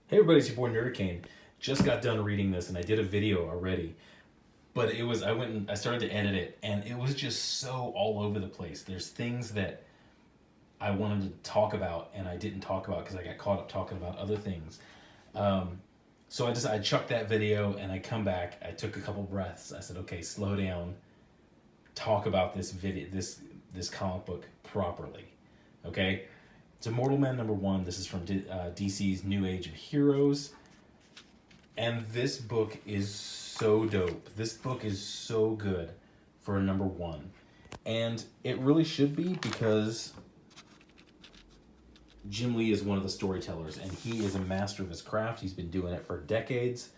Hey everybody, it's your boy Nerdicane. Just got done reading this and I did a video already. But I went and I started to edit it and it was just so all over the place. There's things that I wanted to talk about and I didn't talk about because I got caught up talking about other things. So I chucked that video and I come back, I took a couple breaths. I said, okay, slow down, talk about this comic book properly. Okay? It's Immortal Man #1. This is from DC's New Age of Heroes. And this book is so dope. This book is so good for a #1. And it really should be because Jim Lee is one of the storytellers and he is a master of his craft. He's been doing it for decades.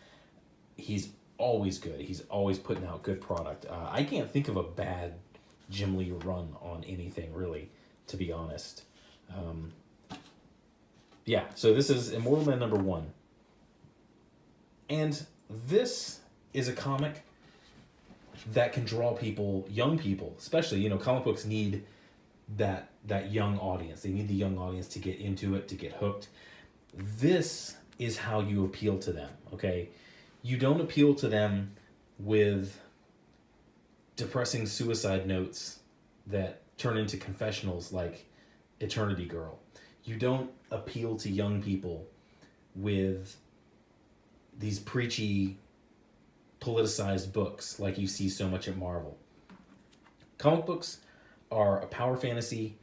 He's always good. He's always putting out good product. I can't think of a bad Jim Lee run on anything, really, to be honest. Yeah, so this is Immortal Man #1. And this is a comic that can draw people, young people, especially, comic books need that young audience. They need the young audience to get into it, to get hooked. This is how you appeal to them, okay? You don't appeal to them with depressing suicide notes that turn into confessionals like Eternity Girl. You don't appeal to young people with these preachy, politicized books like you see so much at Marvel. Comic books are a power fantasy,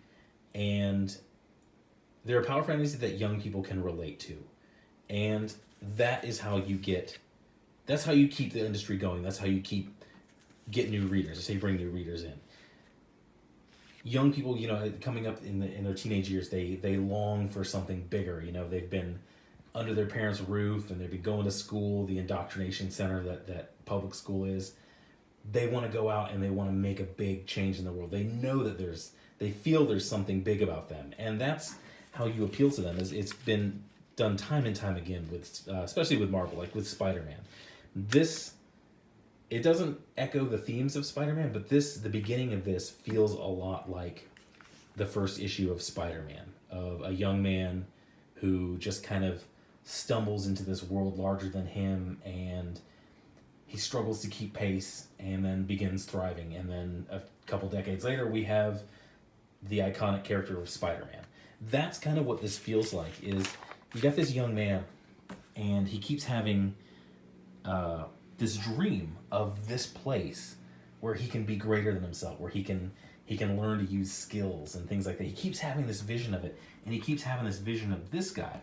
and they're a power fantasy that young people can relate to. And that is how that's how you keep the industry going. That's how you get new readers. That's how you bring new readers in. Young people, coming up in their teenage years, they long for something bigger. They've been under their parents' roof and they've been going to school, the indoctrination center that public school is. They want to go out and they want to make a big change in the world. They know that they feel there's something big about them, and that's how you appeal to them. It's been done time and time again with, especially with Marvel, like with Spider-Man. It doesn't echo the themes of Spider-Man, but the beginning of this feels a lot like the first issue of Spider-Man, of a young man who just kind of stumbles into this world larger than him, and he struggles to keep pace and then begins thriving. And then a couple decades later, we have the iconic character of Spider-Man. That's kind of what this feels like, is you got this young man and he keeps having this dream of this place where he can be greater than himself, where he can learn to use skills and things like that. He keeps having this vision of it, and he keeps having this vision of this guy.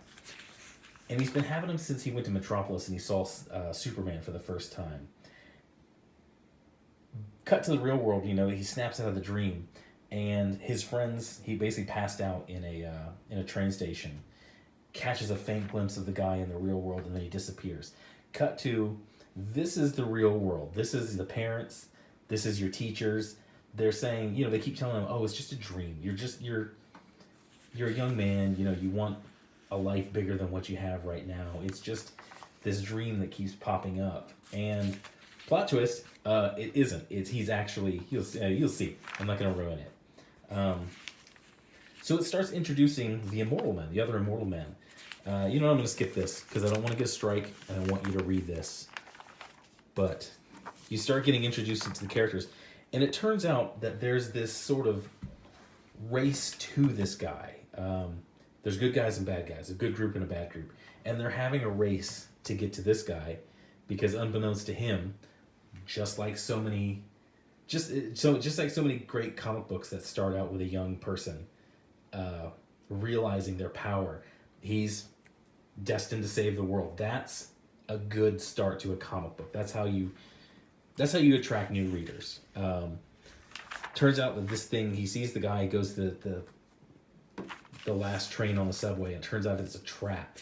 And he's been having them since he went to Metropolis and he saw Superman for the first time. Cut to the real world, he snaps out of the dream, and his friends, he basically passed out in a train station, catches a faint glimpse of the guy in the real world, and then he disappears. Cut to, this is the real world. This is the parents. This is your teachers. They're saying, they keep telling him, oh, it's just a dream. You're a young man, you want a life bigger than what you have right now. It's just this dream that keeps popping up. And plot twist, it isn't. He's actually, you'll see. I'm not going to ruin it. So it starts introducing the Immortal Men, the other Immortal Men. I'm going to skip this because I don't want to get a strike and I want you to read this. But you start getting introduced into the characters, and it turns out that there's this sort of race to this guy. There's good guys and bad guys, a good group and a bad group, and they're having a race to get to this guy because, unbeknownst to him, just like so many great comic books that start out with a young person realizing their power, he's destined to save the world. That's a good start to a comic book. That's how you attract new readers. Turns out that this thing, he sees the guy, goes to the last train on the subway, and it turns out it's a trap.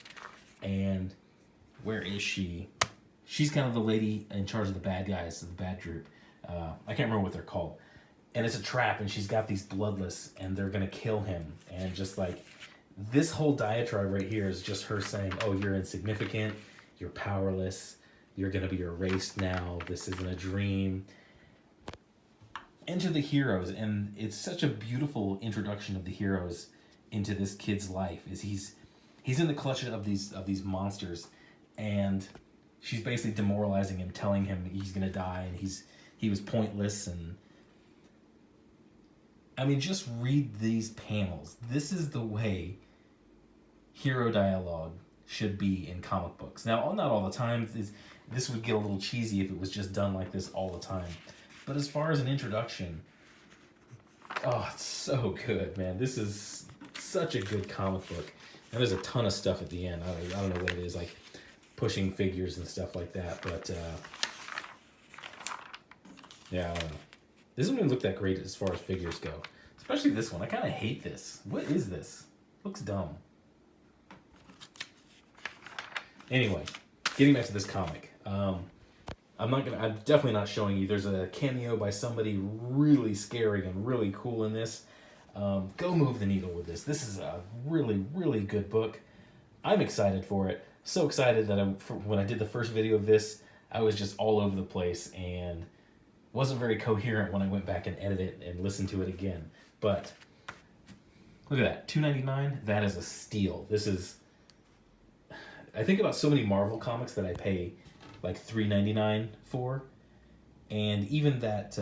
And where is she? She's kind of the lady in charge of the bad guys, of the bad group. I can't remember what they're called. And it's a trap, and she's got these bloodless, and they're going to kill him. And just like, this whole diatribe right here is just her saying, oh, you're insignificant, you're powerless, you're going to be erased now, this isn't a dream. Enter the heroes, and it's such a beautiful introduction of the heroes into this kid's life. Is he's in the clutches of these monsters, and she's basically demoralizing him, telling him he's gonna die and he was pointless. And I mean, just read these panels. This is the way hero dialogue should be in comic books. Now, not all the time. This would get a little cheesy if it was just done like this all the time. But as far as an introduction, oh, it's so good, man. This is such a good comic book. And there's a ton of stuff at the end. I don't know what it is, like pushing figures and stuff like that. But, yeah, I don't know. This doesn't even look that great as far as figures go. Especially this one. I kind of hate this. What is this? Looks dumb. Anyway, getting back to this comic. I'm definitely not showing you. There's a cameo by somebody really scary and really cool in this. Go move the needle with this. This is a really, really good book. I'm excited for it. So excited that when I did the first video of this, I was just all over the place and wasn't very coherent when I went back and edited it and listened to it again. But look at that, $2.99. That is a steal. This is. I think about so many Marvel comics that I pay like $3.99 for, and even that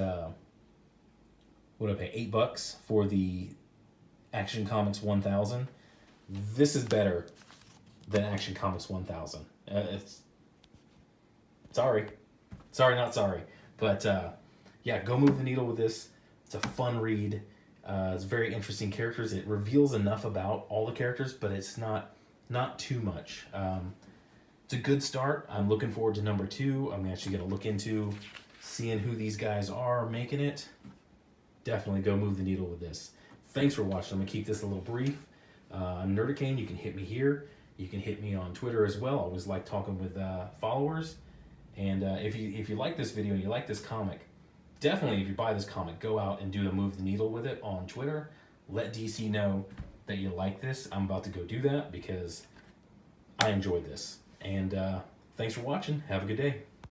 what do I pay, $8 for the Action Comics 1000. This is better than Action Comics 1000. It's sorry, not sorry, but yeah, go move the needle with this. It's a fun read. It's very interesting characters. It reveals enough about all the characters, but it's not too much. It's a good start. I'm looking forward to number 2. I'm actually going to look into seeing who these guys are making it. Definitely go move the needle with this. Thanks for watching. I'm going to keep this a little brief. I'm Nerdicane. You can hit me here. You can hit me on Twitter as well. I always like talking with followers. And if you like this video and you like this comic, definitely if you buy this comic, go out and do a move the needle with it on Twitter. Let DC know that you like this. I'm about to go do that because I enjoyed this. And thanks for watching. Have a good day.